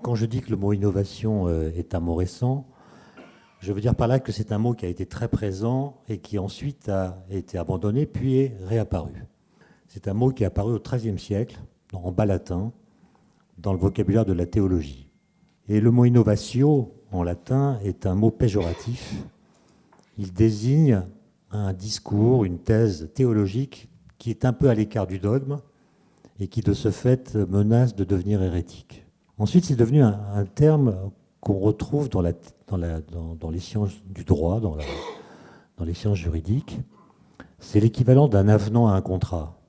Quand je dis que le mot innovation est un mot récent, je veux dire par là que c'est un mot qui a été très présent et qui ensuite a été abandonné puis est réapparu. C'est un mot qui est apparu au XIIIe siècle, en bas latin, dans le vocabulaire de la théologie. Et le mot innovatio, en latin, est un mot péjoratif. Il désigne un discours, une thèse théologique qui est un peu à l'écart du dogme et qui, de ce fait, menace de devenir hérétique. Ensuite, c'est devenu un terme qu'on retrouve dans les sciences du droit, dans les sciences juridiques. C'est l'équivalent d'un avenant à un contrat.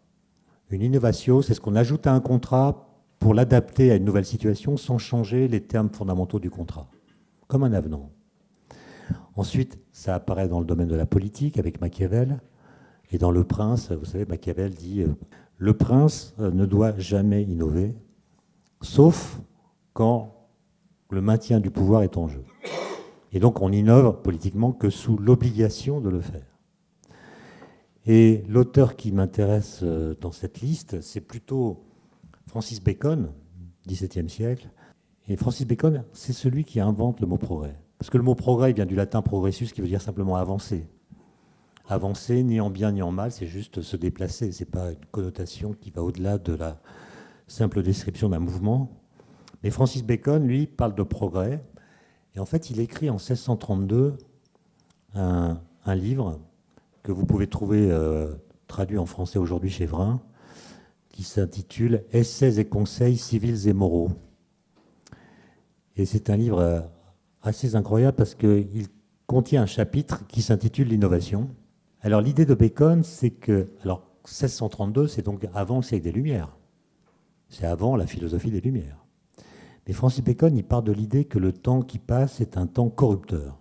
Une innovatio, c'est ce qu'on ajoute à un contrat pour l'adapter à une nouvelle situation sans changer les termes fondamentaux du contrat, comme un avenant. Ensuite, ça apparaît dans le domaine de la politique avec Machiavel. Et dans Le Prince, vous savez, Machiavel dit « Le prince ne doit jamais innover, sauf quand le maintien du pouvoir est en jeu. » Et donc on innove politiquement que sous l'obligation de le faire. Et l'auteur qui m'intéresse dans cette liste, c'est plutôt Francis Bacon, XVIIe siècle. Et Francis Bacon, c'est celui qui invente le mot progrès. Parce que le mot progrès il vient du latin progressus, qui veut dire simplement avancer. Avancer, ni en bien ni en mal, c'est juste se déplacer. Ce n'est pas une connotation qui va au-delà de la simple description d'un mouvement. Mais Francis Bacon, lui, parle de progrès. Et en fait, il écrit en 1632 un livre que vous pouvez trouver traduit en français aujourd'hui chez Vrin, qui s'intitule « Essais et conseils civils et moraux ». Et c'est un livre assez incroyable parce qu'il contient un chapitre qui s'intitule « L'innovation ». Alors l'idée de Bacon, c'est que... Alors 1632, c'est donc avant le siècle des Lumières. C'est avant la philosophie des Lumières. Mais Francis Bacon, il part de l'idée que le temps qui passe est un temps corrupteur.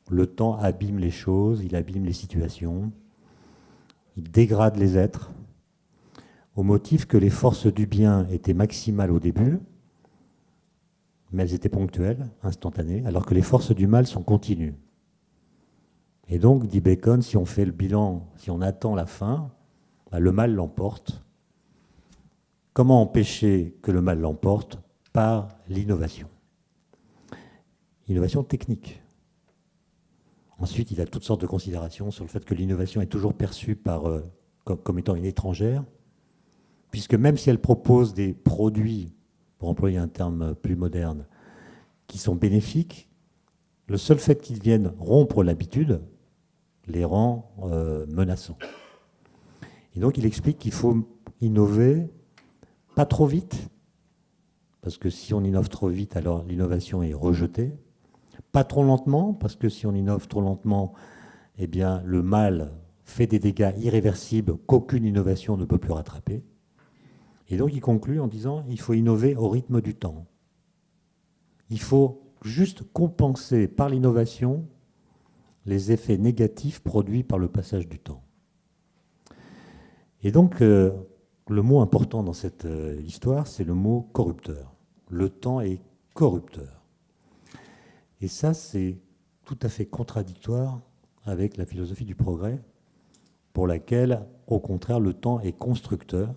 Le temps abîme les choses, il abîme les situations, il dégrade les êtres, au motif que les forces du bien étaient maximales au début, mais elles étaient ponctuelles, instantanées, alors que les forces du mal sont continues. Et donc, dit Bacon, si on fait le bilan, si on attend la fin, le mal l'emporte. Comment empêcher que le mal l'emporte? Par l'innovation. Innovation technique. Ensuite, il a toutes sortes de considérations sur le fait que l'innovation est toujours perçue comme étant une étrangère, puisque même si elle propose des produits, pour employer un terme plus moderne, qui sont bénéfiques, le seul fait qu'ils viennent rompre l'habitude les rend menaçants. Et donc il explique qu'il faut innover pas trop vite, parce que si on innove trop vite, alors l'innovation est rejetée. Pas trop lentement, parce que si on innove trop lentement, eh bien, le mal fait des dégâts irréversibles qu'aucune innovation ne peut plus rattraper. Et donc il conclut en disant qu'il faut innover au rythme du temps. Il faut juste compenser par l'innovation les effets négatifs produits par le passage du temps. Et donc, le mot important dans cette histoire, c'est le mot corrupteur. Le temps est corrupteur. Et ça, c'est tout à fait contradictoire avec la philosophie du progrès, pour laquelle, au contraire, le temps est constructeur,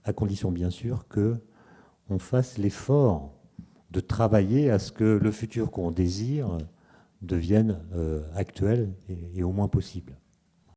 à condition bien sûr qu'on fasse l'effort de travailler à ce que le futur qu'on désire devienne actuel et au moins possible.